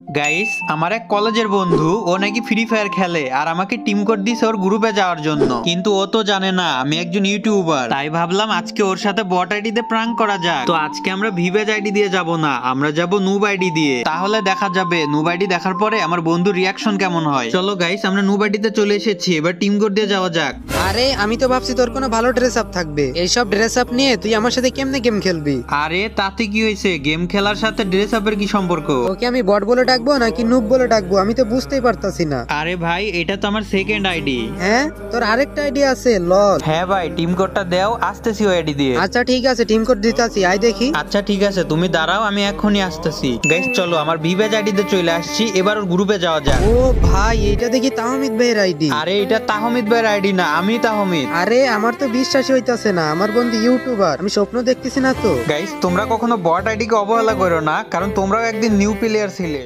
Guys, আমার এক কলেজের বন্ধু ও নাকি ফ্রি ফায়ার খেলে আর আমাকে টিম কোড দিছে ওর গ্রুপে যাওয়ার জন্য, কিন্তু ও তো জানে না আমি একজন ইউটিউবার। তাই ভাবলাম আজকে ওর সাথে বট আইডি তে প্রাঙ্ক করা যাক। তো আজকে আমরা ভিভেজ আইডি দিয়ে যাব না, আমরা যাব নুব আইডি দিয়ে। তাহলে দেখা যাবে নুব আইডি দেখার পরে আমার বন্ধুর রিয়াকশন কেমন হয়। চলো গাইস, আমরা নুব আইডিতে চলে এসেছি, এবার টিম কোড দিয়ে যাওয়া যাক। আরে আমি তো ভাবছি তোর কোনো ভালো ড্রেস আপ থাকবে, এইসব ড্রেস আপ নিয়ে তুই আমার সাথে কেমনে গেম খেলবি? আরে তাতে কি হয়েছে, গেম খেলার সাথে ড্রেস আপের কি সম্পর্ক? ওকে আমি বট বলে ডাকবো নাকি নুব বলে ডাকবো আমি তো বুঝতেই পারতাছি না। আরে ভাই, এটা তো আমার সেকেন্ড আইডি। হ্যাঁ, তোর আরেকটা আইডিয়া আছে? লল। হ্যাঁ ভাই, টিম কোডটা দাও, আসতেছি ওই আইডি দিয়ে। আচ্ছা ঠিক আছে, টিম কোড দিতাছি, আই দেখি। আচ্ছা ঠিক আছে, তুমি দাঁড়াও, আমি এখনই আসতেছি। গাইস চলো, আমার ভিভেজ আইডিতে চলে আসছি, এবার ওর গ্রুপে যাওয়া যাক। ও ভাই, এইটা দেখি তাহমিদ ভাইয়ের আইডি। আরে এটা তাহমিদ ভাইয়ের আইডি না, আমি তাহমিদ। আরে আমার তো বিশ্বাসই হইতাছে না, আমার বন্ধু ইউটিউবার, আমি স্বপ্ন দেখতেছি না তো। গাইস, তোমরা কখনো বট আইডি কে অবহেলা করো না, কারণ তোমরাও একদিন নিউ প্লেয়ার ছিলে।